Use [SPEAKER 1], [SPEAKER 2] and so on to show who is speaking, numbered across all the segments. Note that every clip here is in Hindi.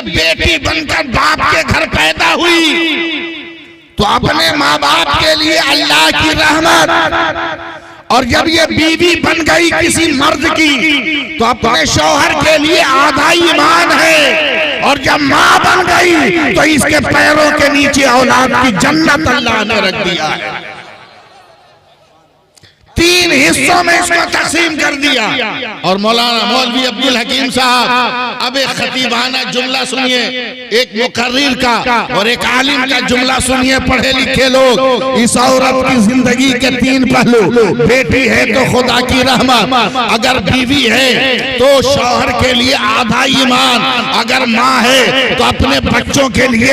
[SPEAKER 1] ये बेटी बनकर बाप के घर पैदा हुई तो अपने माँ बाप के लिए अल्लाह की रहमत, और जब ये बीवी बन गई किसी मर्द की तो अपने शौहर के लिए आधा ईमान है, और जब माँ बन गई तो इसके पैरों के नीचे औलाद की जन्नत अल्लाह ने रख दिया है। तीन हिस्सों में इसको तकसीम कर दिया। और मौलाना मौलवी अब्दुल हकीम साहब अब एक खतीबाना जुमला सुनिए, एक मुकर्रिर का और एक आलिम का जुमला सुनिए। पढ़े लिखे लोग, इस औरत की जिंदगी के तीन पहलू, बेटी है तो खुदा की रहमत, अगर बीवी है तो शौहर के लिए आधा ईमान, अगर माँ है तो अपने बच्चों के लिए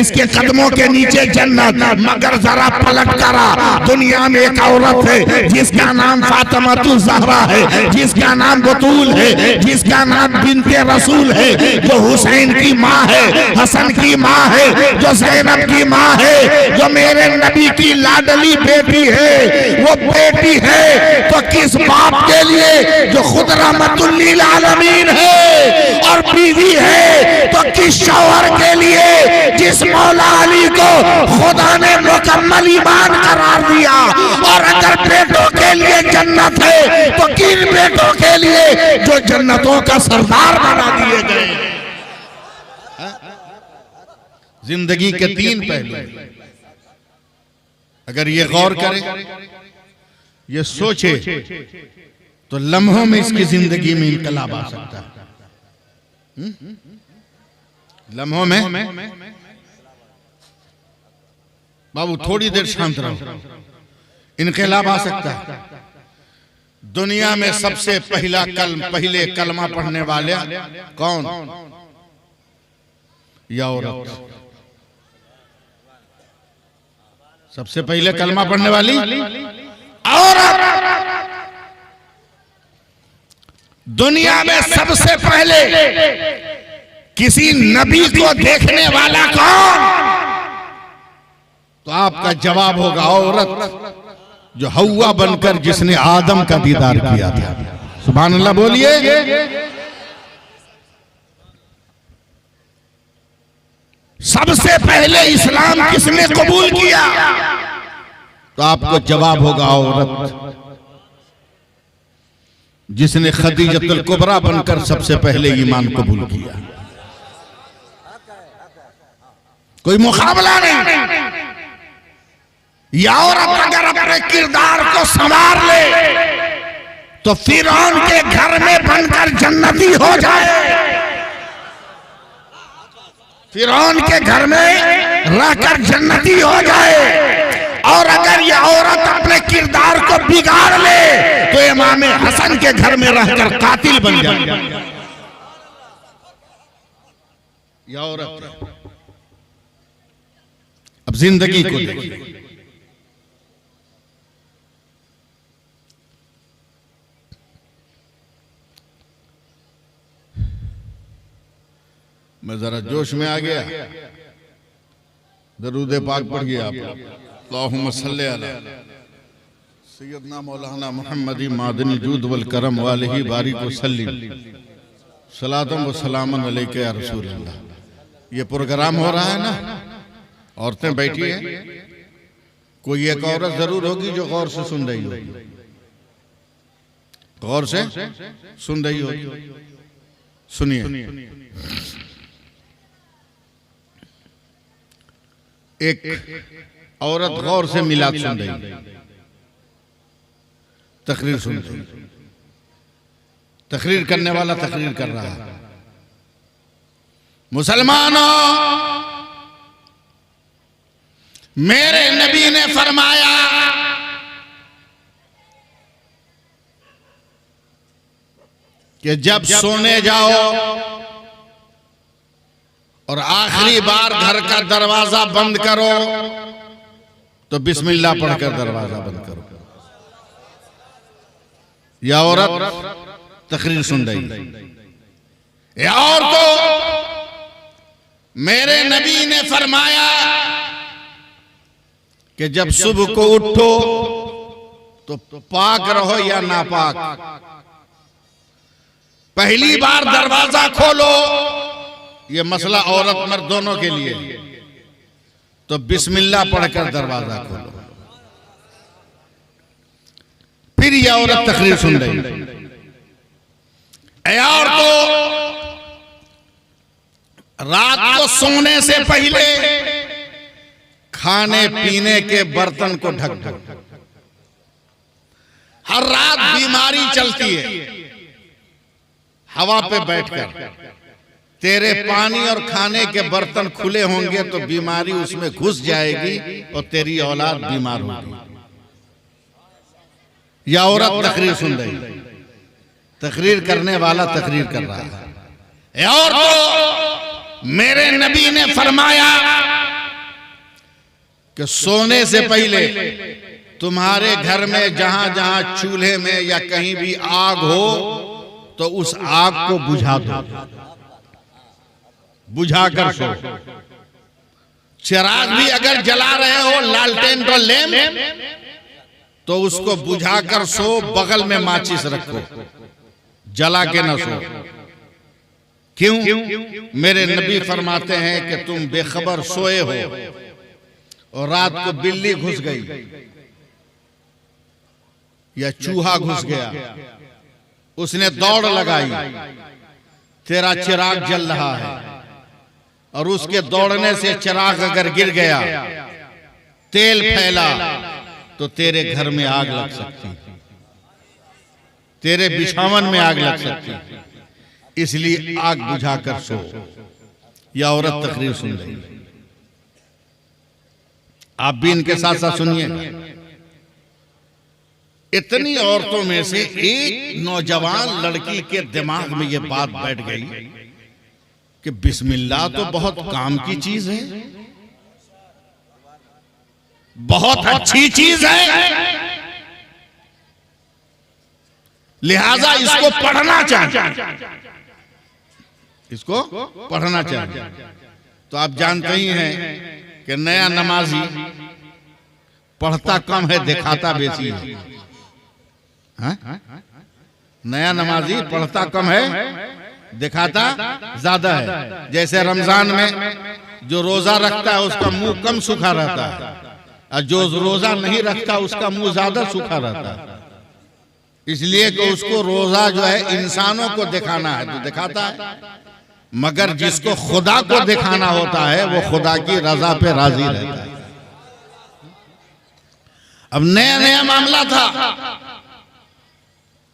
[SPEAKER 1] इसके कदमों के नीचे जन्नत। मगर जरा पलट करा, दुनिया में एक औरत है जिसका नाम फातिमातुल ज़हरा है, जिसका नाम बतूल है, जिसका नाम बिन्ते रसूल है, जो हुसैन की माँ है, हसन की माँ है, जो ज़ैनब की माँ है, जो मेरे नबी की लाडली बेटी है। वो बेटी है तो किस बाप के लिए जो खुद रहमतुल लिल आलमीन है, और बीवी है तो किस शौहर के लिए जिस मौला अली को खुदा ने मुकम्मल ईमान करार दिया। और अगर बेटों के लिए जन्नत है तो किन बेटों के लिए जो जन्नतों का सरदार बना दिए गए। जिंदगी के तीन पहलू, अगर ये गौर करें, ये सोचे तो लम्हों में इसकी जिंदगी में इनकलाब आ सकता है। लम्हों में बाबू थोड़ी देर शांत रहो, इनकलाब आ सकता है। दुनिया में सबसे पहले कलमा पढ़ने वाले कौन? या औरत। सबसे पहले कलमा पढ़ने वाली औरत। दुनिया में सबसे पहले किसी नबी को देखने वाला कौन? तो आपका जवाब होगा औरत, जो हव्वा बनकर जिसने आदम का दीदार किया था। सुभान अल्लाह बोलिए। सबसे पहले इस्लाम किसने कबूल किया? तो आपको जवाब होगा औरत, जिसने खदीजतुल कुबरा बनकर सबसे पहले ईमान कबूल किया। कोई मुकाबला नहीं। या औरत अगर अपने किरदार को संवार ले तो फिरौन के घर में बनकर जन्नती हो जाए। फिरौन के घर में रहकर जन्नती हो जाए। और अगर ये औरत अपने किरदार को बिगाड़ ले तो इमाम हसन के घर में रहकर कातिल बन जाए। ये औरत अब जिंदगी को देखिए। मैं जरा जोश में आ गया, दरूद पाक पढ़ गया आप। अल्लाहुम्मा सल्ली अला सय्यदना मौलाना मुहम्मदी मादनी जूद वल करम वालिही बारिक व सल्लिम सलातम व सलामन अलैका या रसूल अल्लाह। ये प्रोग्राम हो रहा है ना, औरतें बैठी है, कोई एक औरत जरूर होगी जो गौर से सुन रही होगी, गौर से सुन रही होगी। सुनिए, एक औरत गौर से मिलाद सुन रही, तकरीर सुन रही, तकरीर करने वाला तकरीर कर रहा है। मुसलमानों, मेरे नबी ने फरमाया कि जब सोने जाओ और आखिरी बार घर का दरवाजा बंद करो तो बिस्मिल्लाह पढ़कर दरवाजा बंद करो। यह औरत तकरीर सुन रही। और तो मेरे नबी ने फरमाया कि जब सुबह को उठो तो पाक रहो या नापाक। पहली बार दरवाजा खोलो ये मसला औरत मर्द दोनों के लिए, तो बिस्मिल्लाह पढ़कर दरवाजा खोलो। फिर यह औरत तकरीर सुन रही, और तो रात को सोने से पहले खाने पीने के बर्तन को ढक दो। हर रात बीमारी चलती है, हवा पे बैठकर तेरे पानी और खाने के बर्तन खुले होंगे तो बीमारी उसमें घुस जाएगी और तेरी औलाद बीमार होगी। यह औरत तकरीर सुन रही, तकरीर करने वाला तकरीर कर रहा है। और तो मेरे नबी ने फरमाया कि सोने से पहले तुम्हारे घर में जहां जहां चूल्हे में या कहीं भी आग हो तो उस आग को बुझा दो, बुझाकर सो। चिराग भी अगर जला रहे हो, लालटेन तो लैंप, तो उसको बुझाकर सो, बगल में माचिस रखो, जला के न सो। क्यों? मेरे नबी फरमाते हैं कि तुम बेखबर सोए हो और रात को बिल्ली घुस गई या चूहा घुस गया, उसने दौड़ लगाई, तेरा चिराग जल रहा है और उसके दौड़ने से चिराग अगर गिर गया, तेल फैला, तो तेरे घर में आग लग सकती, तेरे बिछावन में आग लग सकती। इसलिए आग बुझाकर सो। यह औरत तकरीर सुन रही, आप भी इनके साथ साथ सुनिए। इतनी औरतों में से एक नौजवान लड़की के दिमाग में यह बात बैठ गई कि बिस्मिल्लाह तो बहुत काम की चीज है, बहुत अच्छी चीज है, लिहाजा इसको पढ़ना चाहिए, इसको पढ़ना चाहिए। तो आप जानते ही हैं कि नया नमाजी पढ़ता कम है, दिखाता बेसी है। नया नमाजी पढ़ता कम है, दिखाता ज्यादा है। जैसे रमजान में जो रोजा रखता है उसका मुंह कम सूखा रहता है, और जो रोजा नहीं रखता उसका मुंह ज्यादा सूखा रहता है। इसलिए कि उसको रोजा जो है इंसानों को दिखाना है तो दिखाता है, मगर जिसको खुदा को दिखाना होता है वो खुदा की रजा पे राजी रहता है। अब नया नया मामला था,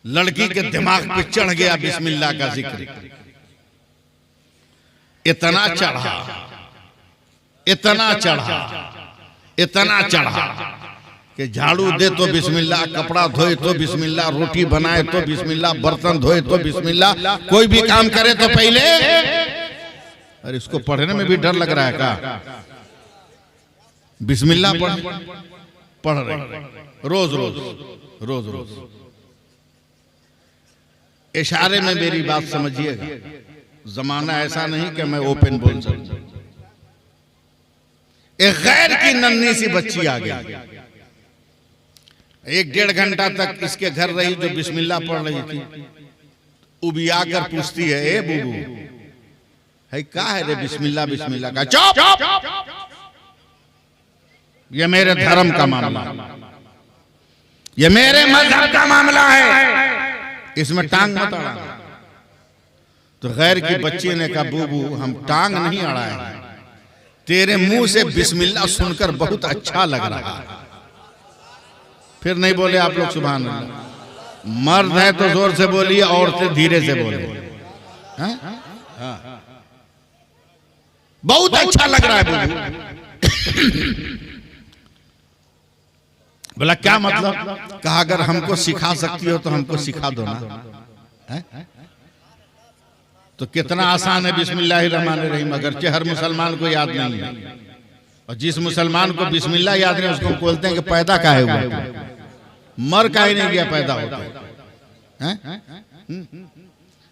[SPEAKER 1] लड़की के दिमाग पे चढ़ गया बिस्मिल्लाह का जिक्र। इतना चढ़ा, इतना चढ़ा, इतना चढ़ा कि झाड़ू दे तो बिस्मिल्लाह, कपड़ा धोए तो बिस्मिल्लाह, रोटी बनाए तो बिस्मिल्लाह, बर्तन धोए तो बिस्मिल्लाह, कोई भी काम करे तो पहले। अरे इसको पढ़ने में भी डर लग रहा है का? बिस्मिल्लाह पढ़ रहे रोज रोज रोज रोज। इशारे में मेरी बात समझिएगा, जमाना ऐसा नहीं कि मैं ओपन बोल सकूं। एक गैर की नन्ही सी बच्ची आ गई, 1-1.5 घंटा तक इसके घर रही, जो बिस्मिल्लाह पढ़ रही थी। उबिया कर पूछती है, ए बूबू है क्या है रे बिस्मिल्लाह बिस्मिल्लाह का? चुप, ये मेरे धर्म का मामला, ये मेरे मजहब का मामला है, इसमें टांग मत अड़ा। तो गैर की बच्ची ने कहा, बूबू हम टांग नहीं अड़ाए, तेरे मुंह से बिस्मिल्लाह सुनकर बहुत अच्छा लग रहा है। फिर नहीं बोले आप लोग सुभान अल्लाह। मर्द है तो जोर से बोलिए, औरतें धीरे से बोलिए। बहुत अच्छा लग रहा है बूबू। बोला क्या मतलब? कहा अगर हमको सिखा सकती हो तो हमको सिखा दो ना। तो कितना आसान है बिस्मिल्लाहिर्रहमानिर्रहीम, अगरचे हर मुसलमान को याद नहीं है। और जिस मुसलमान को बिस्मिल्लाह याद नहीं उसको बोलते हैं कि पैदा काहे हुआ, मर काहे नहीं गया, पैदा होता है।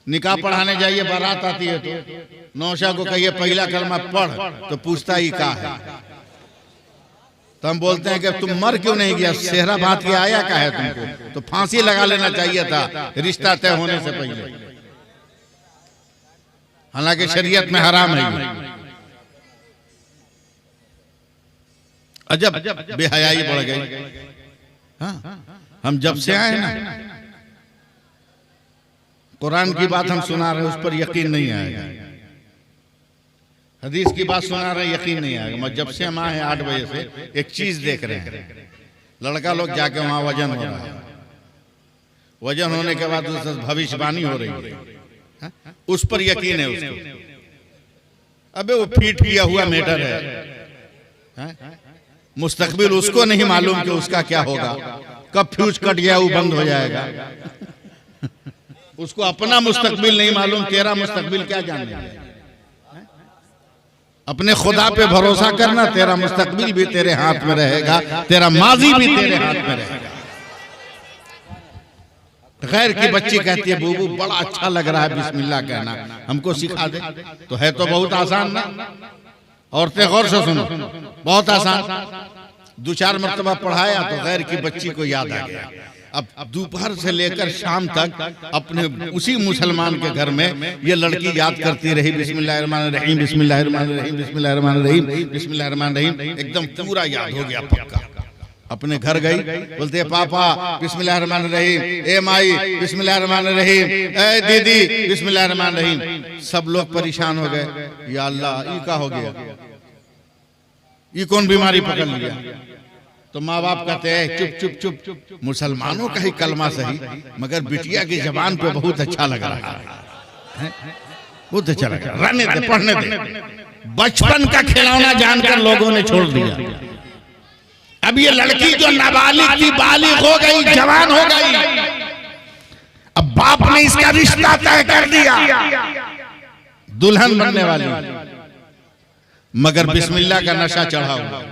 [SPEAKER 1] निकाह पढ़ाने जाइए, बारात आती है तो नौशा को कहिए पहला कलमा पढ़, तो पूछता ही का है। तो हम बोलते हैं कि तुम मर क्यों नहीं गया, सेहरा बांध के आया का है तुमको, तो फांसी लगा लेना चाहिए था रिश्ता तय होने से पहले। हालांकि शरीयत में हराम है ये। अजब बेहयाई बढ़ गई। हाँ, हम जब से आए ना, कुरान की बात हम सुना रहे उस पर यकीन नहीं आएगा, हदीस की बात सुना रहे यकीन नहीं आएगा। मैं जब से हम आए 8 बजे से एक चीज देख रहे हैं, लड़का लोग जाके वहां वजन हो रहा है, वजन होने के बाद उससे भविष्यवाणी हो रही है, उस पर यकीन है उसको। अबे वो फीट किया हुआ मैटर है, मुस्तकबिल उसको नहीं मालूम कि उसका क्या होगा, कब फ्यूज कट गया वो बंद हो जाएगा। उसको अपना मुस्तकबिल नहीं मालूम, तेरा मुस्तकबिल क्या जानने। अपने खुदा पे भरोसा करना, तेरा मुस्तकबिल भी तेरे हाथ में रहेगा, तेरा माजी भी तेरे हाथ में रहेगा। गैर की बच्ची कहती है बूबू बड़ा अच्छा लग रहा है बिस्मिल्लाह कहना, हमको सिखा दे। तो है तो बहुत आसान ना, औरतें गौर से सुनो, बहुत आसान। 2-4 मरतबा पढ़ाया तो गैर की बच्ची को याद आ गया। अब दोपहर से लेकर शाम तक अपने उसी मुसलमान के घर में ये लड़की याद करती रही, बिस्मिल्लाहिर्रहमानिर्रहीम बिस्मिल्लाहिर्रहमानिर्रहीम बिस्मिल्लाहिर्रहमानिर्रहीम बिस्मिल्लाहिर्रहमानिर्रहीम, एकदम पूरा याद हो गया पक्का। अपने घर गई, बोलते है पापा बिस्मिल्लाहिर्रहमानिर्रहीम, ए माई बिस्मिल्लाहिर्रहमानिर्रहीम, ए दीदी बिस्मिल्लाहिर्रहमानिर्रहीम। सब लोग परेशान हो गए, या अल्लाह ये क्या हो गया, ये कौन बीमारी पकड़ लिया। तो माँ बाप कहते हैं चुप चुप चुप चुप, मुसलमानों का ही कलमा सही, मगर बिटिया की जबान पे बहुत अच्छा लग रहा है, बहुत अच्छा लग रहा है, रहने दे, पढ़ने दे। बचपन का खिलौना जानकर लोगों ने छोड़ दिया। अब ये लड़की जो नाबालिग थी बालिग हो गई, जवान हो गई, अब बाप ने इसका रिश्ता तय कर दिया, दुल्हन बनने वाली, मगर बिस्मिल्लाह का नशा चढ़ा हुआ।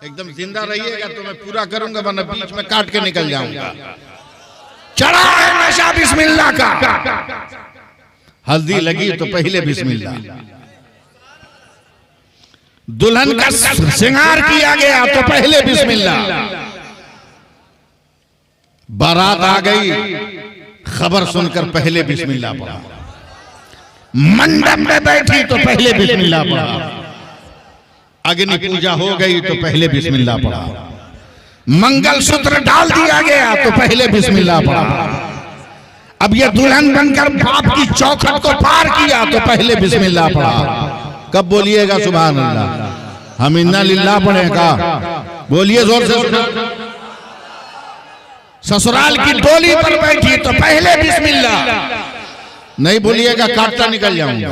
[SPEAKER 1] एकदम जिंदा रहिएगा तो मैं पूरा करूंगा, वरना बीच में काट के निकल जाऊंगा। चढ़ा है नशा बिस्मिल्लाह का। हल्दी लगी तो पहले बिस्मिल्लाह, दुल्हन का श्रृंगार किया गया तो पहले बिस्मिल्लाह, बारात आ गई खबर सुनकर पहले बिस्मिल्लाह पढ़ा, मंडप में बैठी तो पहले बिस्मिल्लाह पढ़ा, अग्नि पूजा हो गई तो पहले बिस्मिल्लाह पढ़ा, मंगलसूत्र डाल दिया गया तो पहले बिस्मिल्लाह पढ़ा। अब ये दुल्हन बनकर बाप की चौखट को पार किया तो पहले बिस्मिल्लाह पढ़ा। कब बोलिएगा सुभान अल्लाह, हम इन्ना लिल्लाह पढ़ेगा, बोलिए जोर से। ससुराल की डोली पर बैठी तो पहले बिस्मिल्लाह, नहीं बोलिएगा काटता निकल जाऊंगा।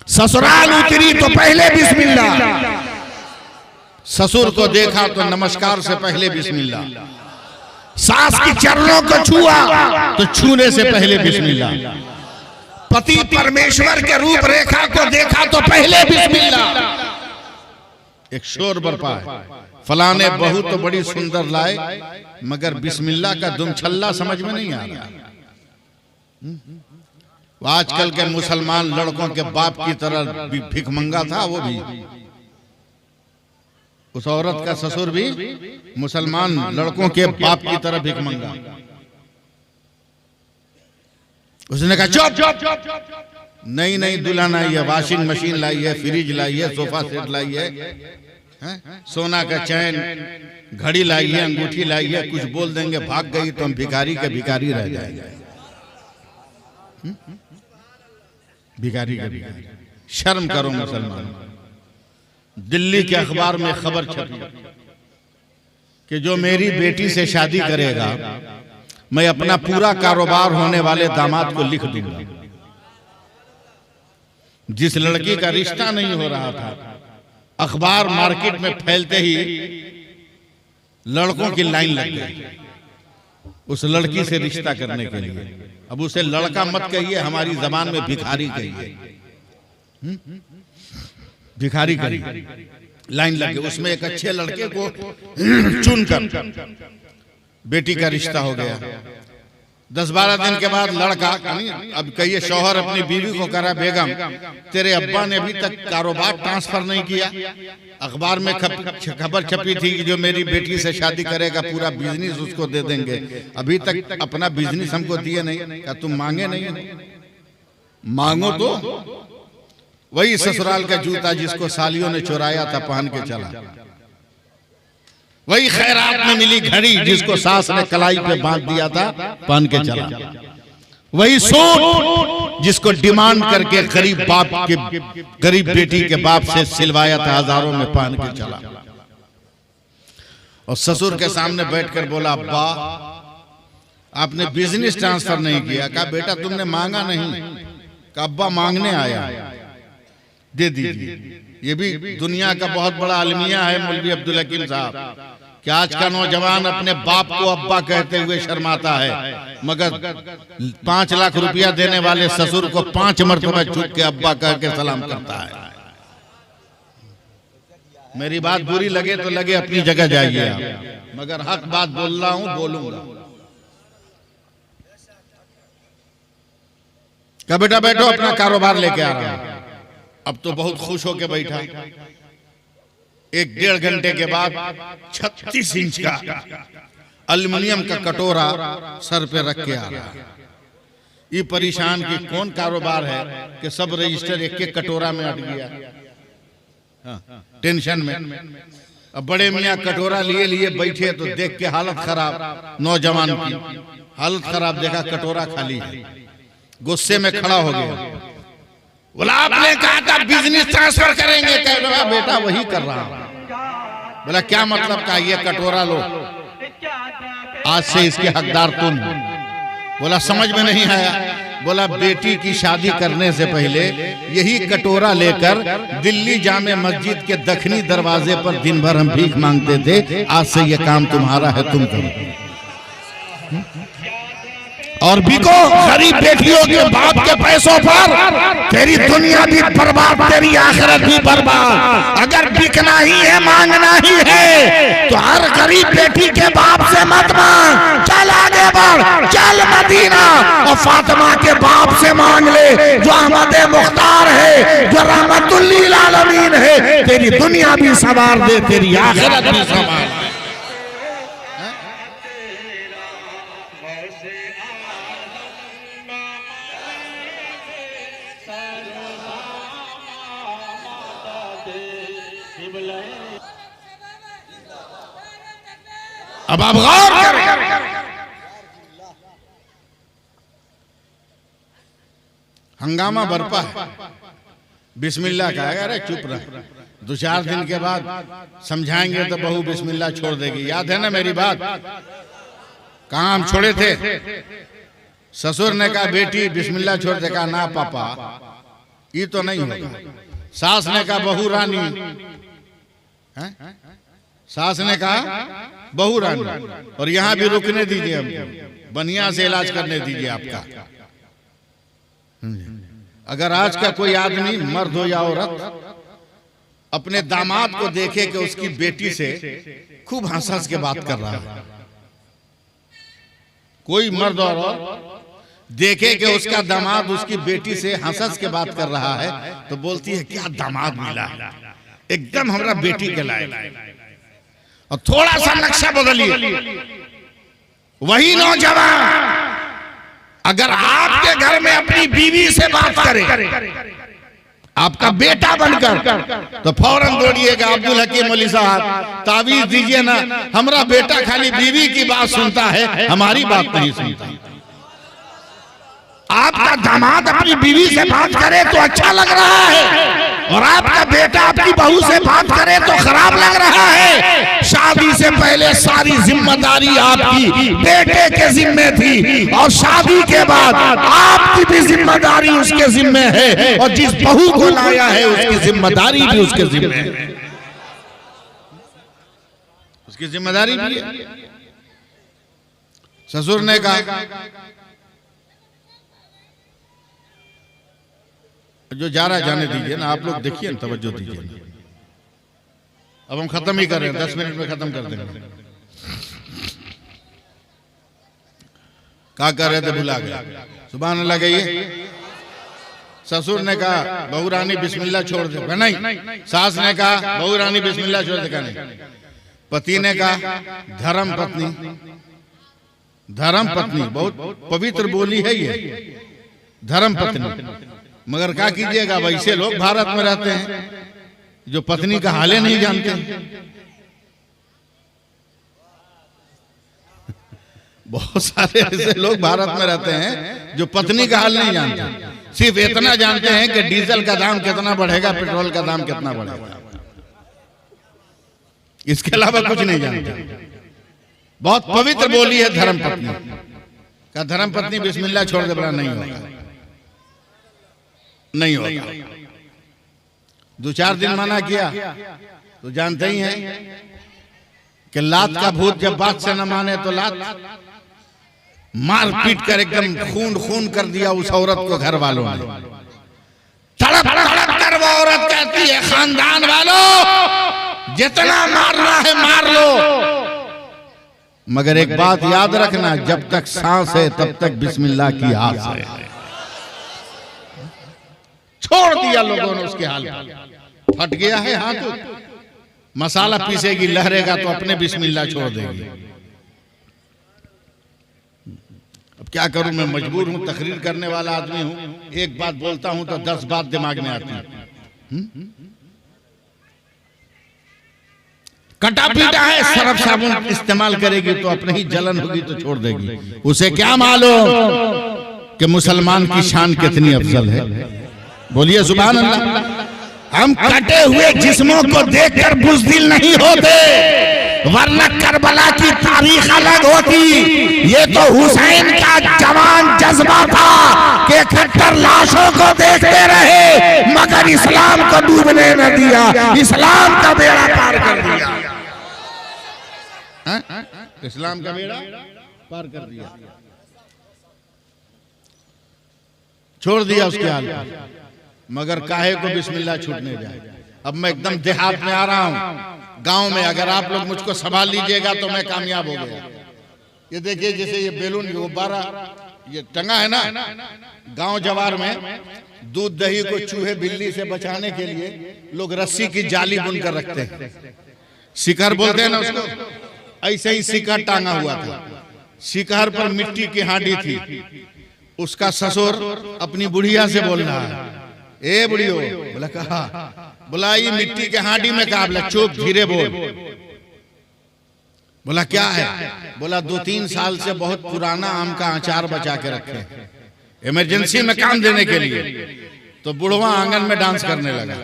[SPEAKER 1] ससुराल उतरी तो पहले बिस्मिल्लाह, ससुर को देखा तो नमस्कार से पहले बिस्मिल्लाह, सास की चरणों को छुआ तो छूने से पहले बिस्मिल्लाह, पति परमेश्वर के रूप रेखा को देखा तो पहले बिस्मिल्लाह। एक शोर बरपा है, फलाने बहू तो बड़ी सुंदर लाए, मगर बिस्मिल्लाह का दुमछल्ला समझ में नहीं आ रहा। आजकल के मुसलमान लड़कों के बाप की तरह भिखमंगा था, वो भी, उस औरत का ससुर भी मुसलमान लड़कों के बाप की तरह भिखमंगा। उसने कहा चुप, नई नई दुल्हन आई है, वॉशिंग मशीन लाई है, फ्रिज लाई है, सोफा सेट लाई है, सोना का चैन घड़ी लाई है, अंगूठी लाई है, कुछ बोल देंगे भाग गई तो हम भिखारी के भिखारी रह जाएंगे। भिखारी का भिखारी, शर्म करो मुसलमान। दिल्ली के अखबार में खबर छपी कि जो मेरी बेटी से शादी करेगा मैं अपना पूरा कारोबार होने वाले दामाद को लिख दूंगा। जिस लड़की का रिश्ता नहीं हो रहा था, अखबार मार्केट में फैलते ही लड़कों की लाइन लग गई उस लड़की से रिश्ता करने के लिए। अब उसे लड़का मत कहिए, हमारी जबान में भिखारी कहिए, भिखारी कहिए। लाइन लग गई, उसमें एक अच्छे लड़के को चुनकर बेटी का रिश्ता हो गया। 10-12 दिन के बाद लड़का, अब कहिए शौहर अपनी बीवी को करा, बेगम तेरे अब्बा ने अभी तक कारोबार ट्रांसफर नहीं किया, अखबार में खबर छपी थी कि जो मेरी बेटी से शादी करेगा पूरा बिजनेस उसको दे देंगे, अभी तक अपना बिजनेस हमको दिए नहीं। क्या तुम मांगे नहीं? मांगो तो वही ससुराल का जूता जिसको सालियों ने चुराया था पहन के चला, वही खैरात में मिली घड़ी जिसको सास ने कलाई पे बांध दिया था पहन के चला, वही सूट जिसको डिमांड करके गरीब बेटी के बाप से सिलवाया था हजारों में पहन के चला, और ससुर के सामने बैठकर बोला अब्बा आपने बिजनेस ट्रांसफर नहीं किया। कहा बेटा तुमने मांगा नहीं। कहा अब्बा मांगने आया, दे दीजिए। ये भी दुनिया का बहुत बड़ा अलमिया है मौलवी अब्दुल हकीम साहब कि आज का नौजवान अपने बाप को अब्बा कहते हुए शर्माता है, मगर 5 लाख रुपया देने वाले ससुर को 5 मरतबा झुक के अब्बा कह के सलाम करता है। मेरी बात बुरी लगे तो लगे, अपनी जगह जाइए आप, मगर हक बात बोल रहा हूं, बोलूंगा। कहा बेटा बैठो, अपना कारोबार लेके आ रहा हूं। अब तो बहुत खुश होके बैठा। 1-1.5 घंटे के बाद 36 इंच का एल्युमिनियम का कटोरा सर पे रख के आ रहा है। ये परेशान कि कौन कारोबार है कि सब रजिस्टर एक कटोरा में अट गया। टेंशन में अब बड़े मियाँ कटोरा लिए बैठे तो देख के हालत खराब, नौजवान की हालत खराब, देखा कटोरा खाली है, गुस्से में खड़ा हो गया। बोला आपने कहा था बिजनेस ट्रांसफर करेंगे। कह रहा बेटा वही कर रहा हूं। बोला क्या मतलब? का ये कटोरा लो, आज से इसके हकदार तुम। बोला समझ में नहीं आया। बोला बेटी की शादी करने से पहले यही कटोरा लेकर दिल्ली जामे मस्जिद के दक्षिणी दरवाजे पर दिन भर हम भीख मांगते थे, आज से ये काम तुम्हारा है, तुम करो। और बिको गरीब बेटियों के बाप के पैसों पर, तेरी दुनिया भी बर्बाद, तेरी आखिरत भी बर्बाद। अगर बिकना ही है, मांगना ही है, तो हर गरीब बेटी के बाप से मत मांग, चल आगे बढ़, चल मदीना और फातिमा के बाप से मांग ले, जो अहमद मुख्तार है, जो रहमतुल लिल आलमीन है। तेरी दुनिया भी संवार दे, तेरी आखिरत भी संवार दे। अब आप गौर करें, हंगामा बरपा है, बिस्मिल्लाह कहेगा, अरे चुप रह। 2-4 दिन के बाद समझाएंगे तो बहू बिस्मिल्लाह छोड़ देगी। याद है ना मेरी बात? कहाँ हम छोड़े थे? ससुर ने कहा बेटी बिस्मिल्लाह छोड़ दे। कहा ना पापा ये तो नहीं होगा। सास ने कहा बहू रानी है? सास ने कहा बहू रानी, और यहाँ भी रुकने दीजिए, हमको बढ़िया से इलाज करने दीजिए आपका। अगर आज का कोई आदमी मर्द हो या औरत अपने दामाद को देखे कि उसकी बेटी से खूब हंस के बात कर रहा है, कोई मर्द और देखे कि उसका दामाद उसकी बेटी से हंस के बात कर रहा है, तो बोलती है क्या दामाद मिला, एकदम हमारा बेटी के लायक। और थोड़ा सा नक्शा बदलिए, वही नौजवान अगर आपके घर में अपनी बीवी से बात करे, आपका बेटा बनकर, तो फौरन दौड़िएगा अब्दुल हकीम अली साहब तावीज दीजिए ना, हमारा बेटा खाली बीवी की बात सुनता है, हमारी बात नहीं सुनता। आपका दामाद अपनी बीवी से बात करे तो अच्छा लग रहा है, और आपका बेटा अपनी बहू से बात करे तो खराब लग रहा है। शादी से पहले सारी जिम्मेदारी आपकी बेटे के जिम्मे थी, और शादी के बाद आपकी भी जिम्मेदारी उसके जिम्मे है, और जिस बहू को लाया है उसकी जिम्मेदारी भी उसके जिम्मे है, उसकी जिम्मेदारी भी है। ससुर ने कहा जो जा रहा जाने दीजिए ना, आप लोग देखिए ना, तवज्जो दीजिए ना। अब हम खत्म ही कर रहे हैं, 10 मिनट में खत्म कर देंगे। क्या कर रहे थे भुला गए। सुभान अल्लाह कहिए। ससुर ने कहा बहू रानी बिस्मिल्लाह छोड़ दे, कहा नहीं। सास ने कहा बहू रानी बिस्मिल्लाह छोड़ दे, कहा नहीं। पति ने कहा धर्म पत्नी, धर्म पत्नी बहुत पवित्र बोली है ये, धर्म पत्नी। मगर क्या कीजिएगा, वैसे लोग भारत में रहते हैं जो पत्नी का हाले नहीं जानते। बहुत सारे ऐसे लोग भारत में रहते हैं जो पत्नी का हाल नहीं जानते, सिर्फ इतना जानते हैं कि डीजल का दाम कितना बढ़ेगा, पेट्रोल का दाम कितना बढ़ेगा, इसके अलावा कुछ नहीं जानते। बहुत पवित्र बोली है धर्म पत्नी का। धर्म पत्नी बिस्मिल्लाह छोड़ दे, बड़ा नहीं होगा, नहीं होगा। 2-4 दिन मना किया तो जानते ही हैं कि लात का भूत जब बात से न माने तो लात मार पीट कर एकदम खून खून कर दिया उस औरत को घर वालों ने। तड़प तड़प कर वो औरत कहती है, खानदान वालों जितना मारना है मार लो, मगर एक बात याद रखना, जब तक सांस है तब तक बिस्मिल्लाह की आस है। छोड़ दिया लोगों ने उसके हाल पर। फट गया है हाथ, मसाला पीसेगी लहरेगा तो अपने बिस्मिल्लाह छोड़ देगी। अब क्या करूं, मैं मजबूर हूं, तकरीर करने वाला आदमी हूं, एक बात बोलता हूं तो 10 बात दिमाग में आती है। कटा पीटा है, सरफ साबुन इस्तेमाल करेगी तो अपने ही जलन होगी तो छोड़ देगी। उसे क्या मालूम कि मुसलमान की शान कितनी अफजल है। बोलिए सुभान अल्लाह। हम कटे हुए जिस्मों को देखकर बुज़दिल नहीं होते, वरना करबला की तारीख अलग होती। ये तो हुसैन का जवान जज्बा था कि 71 लाशों को देखते रहे मगर इस्लाम को डूबने न दिया, इस्लाम का बेड़ा पार कर दिया। इस्लाम का बेड़ा पार कर दिया, छोड़ दिया उसके हाल। मगर काहे को बिस्मिल्लाह छूटने जाए। अब मैं एकदम देहात में आ रहा हूं, गांव में अगर आप लोग मुझको संभाल लीजिएगा तो मैं कामयाब हो गया। ये देखिए जैसे ये बैलून गुब्बारा ये टंगा है ना, गांव जवार में दूध दही को चूहे बिल्ली से बचाने के लिए लोग रस्सी की जाली बुनकर रखते हैं, शिखर बोलते हैं ना उसको। ऐसे ही शिखर टांगा हुआ था, शिखर पर मिट्टी की हांडी थी। उसका ससुर अपनी बुढ़िया से बोल रहा है, ए बुढ़ियो, बोला कहा, बोला ये मिट्टी के हांडी में कहा, बोला चुप धीरे बोल। बोला क्या है, बोला 2-3 साल से बहुत पुराना आम का अचार बचा के रखे, इमरजेंसी में काम देने के लिए। तो बुढ़वा आंगन में डांस करने लगा,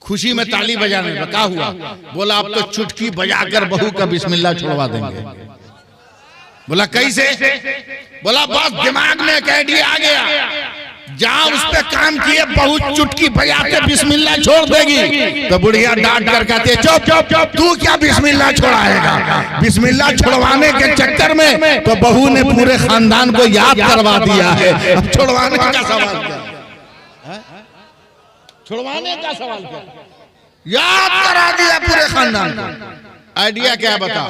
[SPEAKER 1] खुशी में ताली बजाने लगा। क्या हुआ, बोला अब तो चुटकी बजाकर बहू का बिस्मिल्लाह छुड़वा देंगे। बोला कैसे, बोला बस दिमाग में एक आइडिया आ गया, जहां उस पे काम किए बहुत चुटकी बजाते बिस्मिल्लाह छोड़ देगी। तो बुढ़िया डांट कर कहते चुप चुप चुप, तू क्या बिस्मिल्लाह छोड़ाएगा। बिस्मिल्लाह छुड़वाने के चक्कर में तो बहू ने पूरे खानदान को याद करवा दिया है। अब छुड़वाने का सवाल क्या, छुड़वाने का सवाल क्या, याद करा दिया पूरे खानदान को। आइडिया क्या बता,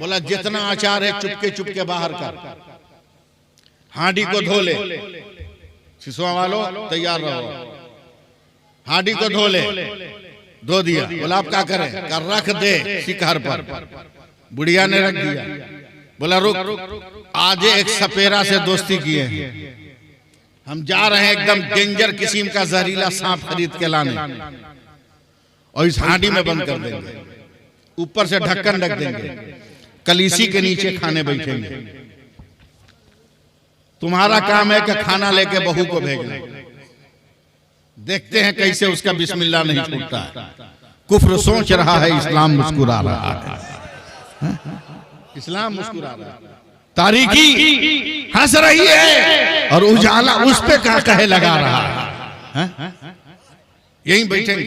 [SPEAKER 1] बोला जितना अचार है चुपके चुपके बाहर कर, हांडी को धो ले, सिसवा वालों तैयार रहो, हांडी को धो ले, धो दिया। बोला आप क्या करें, कर रख दे शिखर पर। बुढ़िया ने रख दिया। बोला रुक, आज एक सपेरा से दोस्ती किए, हम जा रहे हैं एकदम डेंजर किस्म का जहरीला सांप खरीद के लाने, और इस हांडी में बंद कर देंगे, ऊपर से ढक्कन रख देंगे, कल इसी के नीचे खाने बैठेंगे। तुम्हारा काम है कि खाना लेके बहू को भेजना। देखते हैं कैसे उसका बिस्मिल्लाह नहीं छूटता है। कुफ्र सोच रहा है, इस्लाम मुस्कुरा रहा है। इस्लाम मुस्कुरा रहा है, तारीकी हंस रही है और उजाला उस पे कहे लगा रहा है। यहीं बैठेंगे।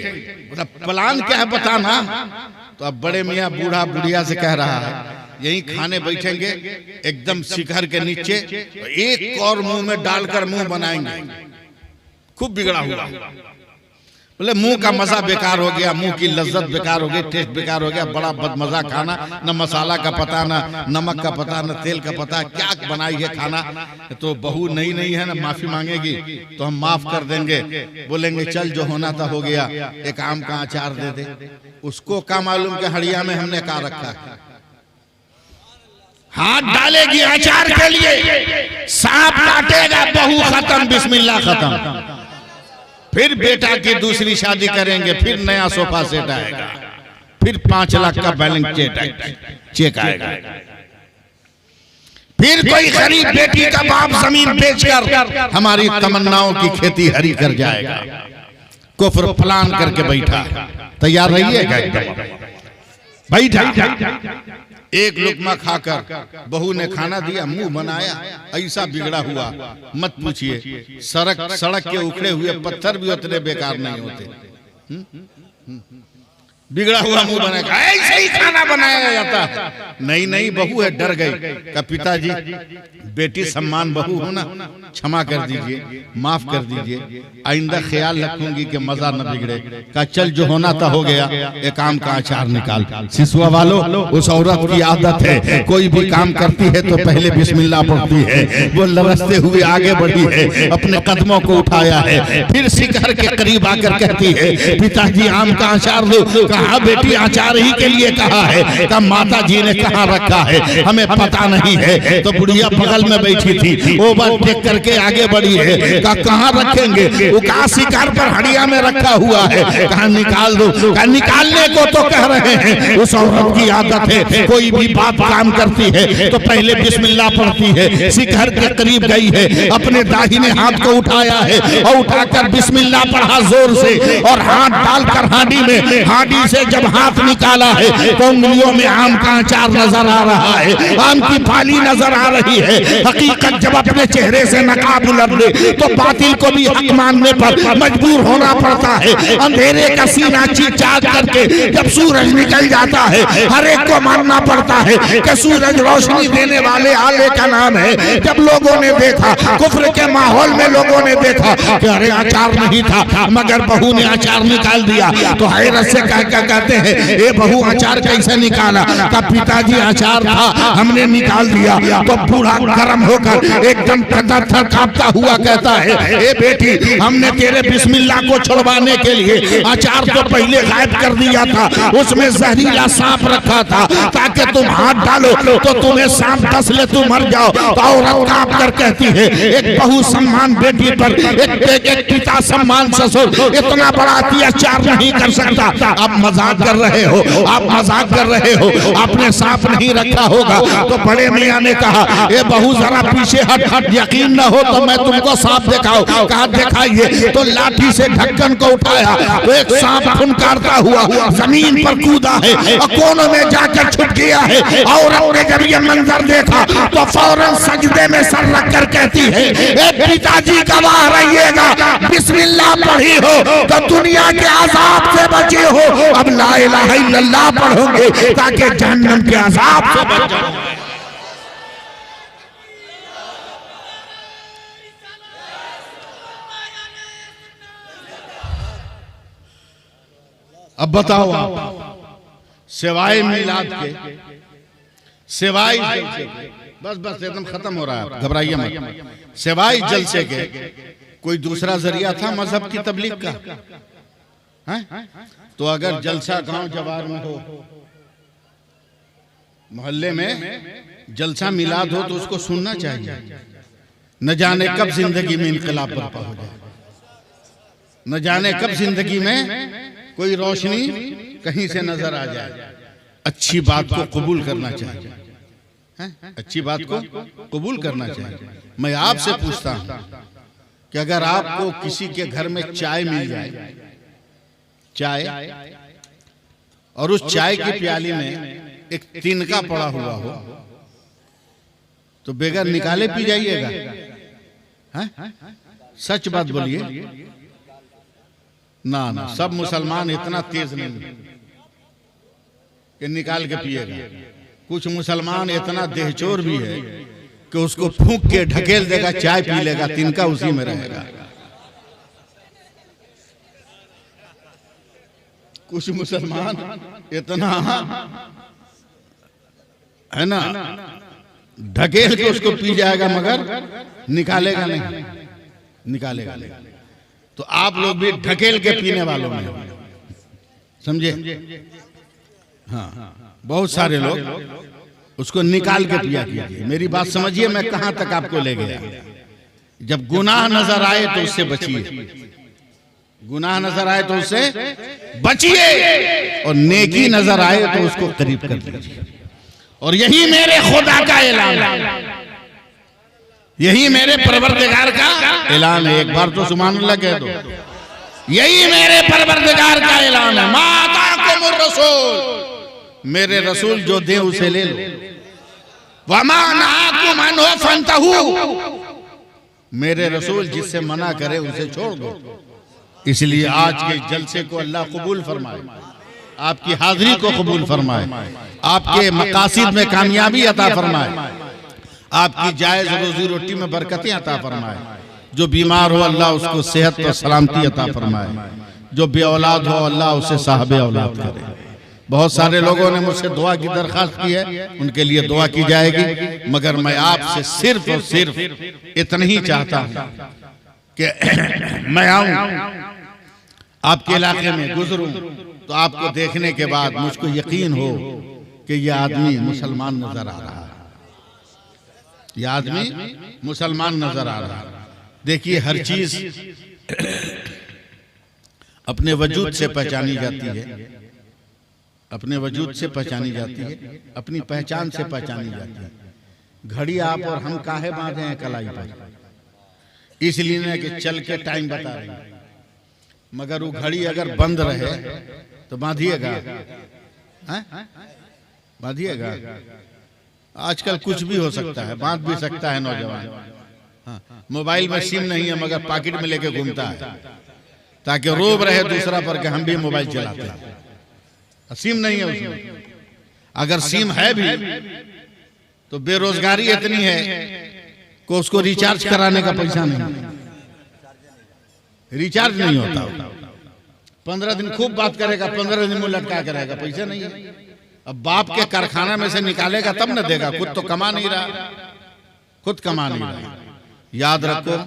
[SPEAKER 1] प्लान क्या है बताना। तो अब बड़े मियाँ बूढ़ा बुढ़िया से कह रहा है यहीं खाने बैठेंगे, एकदम शिखर के नीचे, एक और मुंह में डालकर मुंह बनाएंगे, खूब बिगड़ा हुआ। बोले मुंह का मजा बेकार हो गया, मुंह की लज्जत बेकार हो गई, टेस्ट बेकार हो गया, बड़ा बदमजा खाना, न मसाला का पता, न नमक का पता, न तेल का पता, क्या बनाई है खाना। तो बहू नई नई है ना, माफी मांगेगी तो हम माफ कर देंगे, बोलेंगे चल जो होना था हो गया, एक आम का अचार दे दे। उसको क्या मालूम कि हड़िया में हमने क्या रखा है। हाथ डालेगी अचार के लिए, सांप काटेगा, बहू खत्म, बिस्मिल्लाह खत्म। फिर बेटा की दूसरी शादी करेंगे, फिर नया सोफा सेट आएगा, फिर 5 लाख का बैलेंस चेक आएगा, फिर कोई गरीब बेटी का बाप जमीन बेचकर हमारी तमन्नाओं की खेती हरी कर जाएगा। कुफ्र प्लान करके बैठा, तैयार रहिएगा, बैठा। एक लुकमा खाकर बहू ने खाना दिया, मुंह बनाया, ऐसा बिगड़ा हुआ मत पूछिए। सड़क के उखड़े हुए पत्थर भी उतने बेकार नहीं होते। बिगड़ा हुआ मुंह बनाएगा, ऐसे ही खाना बनाया जाता है। नहीं बहू है, डर गई। का पिताजी बेटी सम्मान बहू हो ना, क्षमा कर दीजिए, माफ कर दीजिए, आइंदा ख्याल रखूंगी कि मजा न बिगड़े। का चल जो होना था हो गया, एक आम का अचार निकाल। सिसुआ वालों, उस औरत की आदत है, कोई भी काम करती है तो पहले बिस्मिल्लाह पढ़ती है। वो लरसते हुए आगे बढ़ी है, अपने कदमों को उठाया है, फिर शिखर के करीब आकर कहती है पिताजी आम का अचार दो। कहा बेटी अचार ही के लिए कहा है, का माता जी ने कहाँ रखा है हमें पता नहीं है। तो बुढ़िया बगल में बैठी थी, वो बात देख करके आगे बढ़ी है। कहाँ रखेंगे? वो कहा शिकार पर हड़िया में रखा हुआ है। कहा निकाल दो। कहा निकालने को तो कह रहे हैं। उस औरत की आदत है, कोई भी बात काम करती है तो पहले बिस्मिल्लाह पढ़ती है। शिकार के करीब गई है, अपने दाहिने हाथ को उठाया है और उठाकर बिस्मिल्लाह पढ़ा जोर से, और हाथ डालकर हांडी में, हांडी से जब हाथ निकाला है तो उंगलियों में आम का अचार नजर आ रहा है, आम की फाली नजर आ रही है। हकीकत जब अपने चेहरे से नकाब उलट ले तो बातिल को भी हक मानने पर मजबूर होना पड़ता है। अंधेरे का सीना चीख-चाक करके जब सूरज निकल जाता है, हर एक को मानना पड़ता है कि सूरज रोशनी देने वाले आले का नाम है। जब लोगों ने देखा, कुफ्र के माहौल में लोगों ने देखा कि अरे अचार नहीं था, मगर बहू ने अचार निकाल दिया, तो हैरत से कहते हैं ये बहू अचार कैसे निकाला? का पिताजी अचार था, हमने निकाल दिया। तो बूढ़ा गर्म होकर एकदम कांपता हुआ कहता है ए बेटी, हमने तेरे बिस्मिल्लाह को छुड़वाने के लिए अचार तो पहले गायब कर दिया था, उसमें जहरीला सांप रखा था ताकि तुम हाथ डालो तो तुम्हें सांप डस ले, तुम मर जाओ। तो औरत कांप कर कहती है एक बहू सम्मान बेटी पर, एक पिता सम्मान ससुर इतना बड़ा अत्याचार नहीं कर सकता। आप मजाक कर रहे हो, आप मजाक कर रहे हो, आपने सांप नहीं रखा होगा। तो बड़े मियां ने कहा ए बहू जरा पीछे हट, यकीन न हो तो मैं तुमको सांप दिखाऊं। कहा दिखाइए। तो लाठी से ढक्कन को उठाया तो एक सांप फुनकारता हुआ जमीन पर कूदा है और कोनों में जाकर छुप गया है। औरत ने जब ये मंजर देखा तो फौरन सजदे में सर रख कर कहती है ए पिताजी गवाह रहिएगा, बिस्मिल्लाह पढ़ी हो तो दुनिया के अजाब से बचे हो। अब ला इलाहा इल्लल्लाह पढ़ोगे ताकि जहन्नम के अजाब से बच जाओ। अब बताओ आप, सिवाय मिलाद के, सिवाय बस एकदम खत्म हो रहा है, घबराइए मत। सिवाय जलसे के कोई दूसरा जरिया था मजहब की तबलीग का? है? तो अगर जलसा गांव जवार में हो, मोहल्ले में जलसा मिलाद हो तो उसको सुनना चाहिए। न जाने कब जिंदगी में इनकलाब बर्पा हो जाए, न जाने कब जिंदगी में कोई रोशनी कहीं से नजर आ जाए। अच्छी बात को कबूल करना चाहिए, अच्छी बात को कबूल करना चाहिए। मैं आपसे पूछता हूं कि अगर आपको किसी के घर में चाय मिल जाए, चाय, और उस चाय की प्याली में एक तिनका पड़ा हुआ हो, तो बेगर निकाले पी जाइएगा? सच बात बोलिए ना, सब मुसलमान इतना तेज नहीं कि निकाल के पिएगा। कुछ मुसलमान इतना देहचोर भी है कि उसको फूंक के ढकेल देगा, चाय पी लेगा, तिनका उसी में रहेगा। कुछ मुसलमान इतना है ना ढकेल के उसको पी जाएगा मगर निकालेगा नहीं, निकालेगा नहीं। तो आप लोग भी ढकेल के पीने वालों में, समझे? हाँ, बहुत सारे लोग उसको निकाल के पिया कीजिए। मेरी बात समझिए, मैं कहां तक आपको ले गया। जब गुनाह नजर आए तो उससे बचिए, गुनाह नजर आए तो उससे बचिए, और नेकी नजर आए तो उसको करीब कर लीजिए। और यही मेरे खुदा का ऐलान है, यही मेरे परवरदिगार का ऐलान है। एक बार तो सुभान अल्लाह कह दो। यही मेरे परवरदिगार का ऐलान है। माताकुमुर रसूल, मेरे रसूल जो दे उसे ले लो। वमा नहाकुम अन्हु फंतहू, मेरे रसूल जिससे मना करे उसे छोड़ दो। इसलिए आज के जलसे को अल्लाह कबूल फरमाए, आपकी हाजिरी को कबूल फरमाए, आपके मकासिद में कामयाबी अता फरमाए, आपकी जायज रोजी रोटी में बरकतें अता फरमाए। जो बीमार हो अल्लाह उसको सेहत और सलामती अता फरमाए, जो बे औलाद हो अल्लाह उसे साहबे औलाद करे। बहुत सारे लोगों ने मुझसे दुआ की दरखास्त की है, उनके लिए दुआ की जाएगी, मगर मैं आपसे सिर्फ और सिर्फ इतना ही चाहता हूं कि मैं आऊं आपके इलाके में, गुजरूं तो आपको देखने के बाद मुझको यकीन हो कि यह आदमी मुसलमान नजर आ रहा है, यह आदमी मुसलमान नजर आ रहा है। देखिए, हर चीज अपने वजूद से पहचानी जाती है, अपने वजूद से पहचानी जाती है, अपनी पहचान से पहचानी जाती है। घड़ी आप और हम काहे बांधे हैं कलाई पर? इसलिए ना कि चल के टाइम बता रही है, मगर वो घड़ी अगर बंद रहे तो बांधिएगा, बांधिएगा? आजकल कुछ भी हो सकता है, बांध भी सकता है नौजवान। हाँ, मोबाइल में सिम नहीं है मगर पॉकेट में लेके घूमता है ताकि रोब रहे दूसरा पर कि हम भी मोबाइल चलाते हैं। सिम नहीं है उसमें, अगर सिम है भी तो बेरोजगारी इतनी है कि उसको रिचार्ज कराने का पैसा नहीं, रिचार्ज नहीं होता। 15 दिन खूब बात करेगा, 15 दिन में लटका करेगा, पैसा नहीं है। अब बाप के कारखाना में से निकालेगा तब न देगा, खुद तो कमा नहीं रहा, खुद कमा नहीं रहा। याद रखो,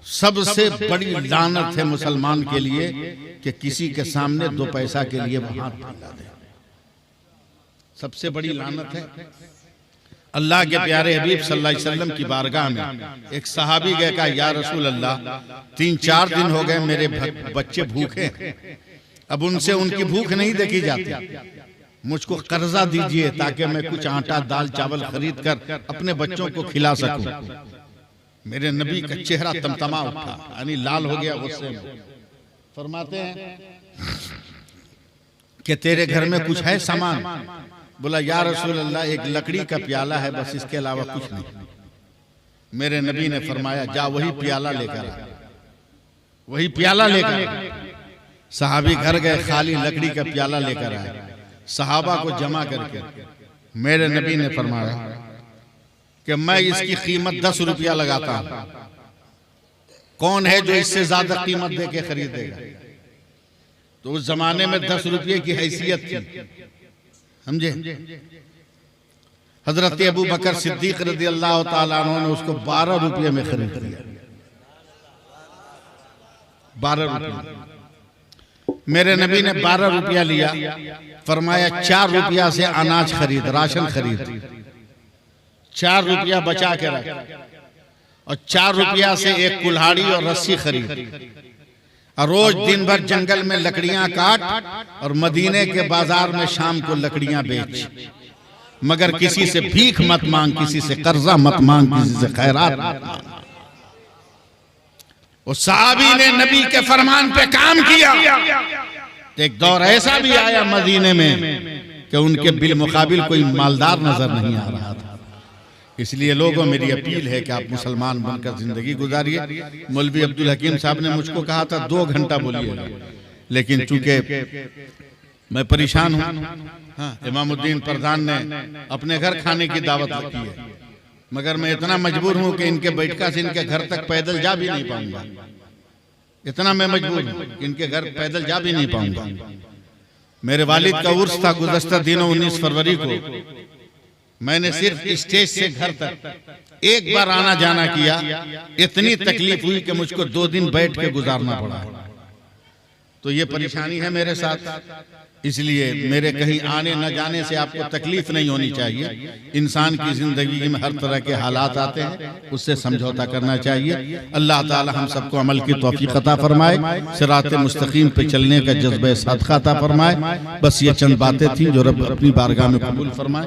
[SPEAKER 1] सबसे बड़ी लानत है मुसलमान के लिए कि किसी के सामने 2 पैसा के लिए वो हाथ फैला दे। सबसे बड़ी लानत है। अल्लाह के प्यारे हबीब सल्लल्लाहु अलैहि वसल्लम की बारगाह में एक सहाबी गए, कहा या रसूल अल्लाह, 3-4 दिन हो गए मेरे बच्चे भूखे, अब उनसे उनकी भूख नहीं देखी जाती, मुझको कर्जा दीजिए ताकि मैं कुछ आटा दाल चावल खरीद कर अपने बच्चों को खिला सकूं। मेरे नबी का चेहरा तमतमा उठा, यानी लाल हो गया गुस्से में। फरमाते हैं कि तेरे घर में कुछ है सामान? बोला या रसूल अल्लाह, एक लकड़ी का प्याला है, बस इसके अलावा कुछ नहीं। मेरे नबी ने फरमाया जा वही प्याला लेकर आ, वही प्याला लेकर आ। सहाबी घर गए, खाली लकड़ी का प्याला लेकर आए, सहाबा को जमा करके मेरे नबी ने फरमाया कि मैं इसकी कीमत 10 रुपया लगाता हूं, कौन है जो इससे ज्यादा कीमत दे के खरीदेगा? तो उस जमाने में 10 रुपये की हैसियत थी, समझे? हजरत अबू बकर सिद्दीक रज़ी अल्लाह ताला अन्हु ने उसको 12 रुपये में खरीद लिया, 12 रुपये। मेरे नबी ने 12 रुपया लिया, फरमाया 4 रुपया से अनाज खरीद, राशन खरीद, 4 रुपया बचा के रख, और 4 रुपया से एक कुल्हाड़ी और रस्सी खरीद, और रोज दिन भर जंगल में लकड़ियां काट और मदीने के बाजार में शाम को लकड़ियां बेच, मगर किसी से भीख मत मांग, किसी से कर्जा मत मांग, किसी से खैरात मत मांग। उस सहाबी ने नबी के फरमान पे काम किया। एक दौर ऐसा भी आया मदीने में कि उनके बिल मुकाबिल कोई मालदार नजर नहीं आ रहा था। इसलिए लोगों, मेरी अपील है कि आप मुसलमान बनकर जिंदगी गुजारिए। मौलवी अब्दुल हकीम साहब ने मुझको कहा था 2 घंटा बोलिए, लेकिन चूंकि मैं परेशान हूँ, हाँ, इमामुद्दीन प्रधान ने अपने घर खाने की दावत रखी है, मगर मैं इतना मजबूर हूँ कि इनके बैठका से इनके घर तक पैदल जा भी नहीं पाऊंगा। इतना मैं मजबूर हूँ कि इनके घर पैदल जा भी नहीं पाऊंगा। मेरे वालिद का उर्स था गुज़श्ता दिनों 19 फरवरी को। मैंने सिर्फ स्टेज से घर तक एक बार आना जाना किया, इतनी तकलीफ हुई कि मुझको 2 दिन बैठ के गुजारना पड़ा। तो ये परेशानी है मेरे साथ, इसलिए मेरे कहीं आने न जाने से आपको तकलीफ नहीं होनी चाहिए। इंसान की जिंदगी में हर तरह के हालात आते हैं, उससे समझौता करना चाहिए। अल्लाह ताला हम सबको अमल की तौफीक अता फरमाए, सिरात मुस्तकीम पे चलने का जज्बे सदका अता फरमाए। बस ये चंद बातें थी जो रब अपनी बारगाह में कबूल फरमाए।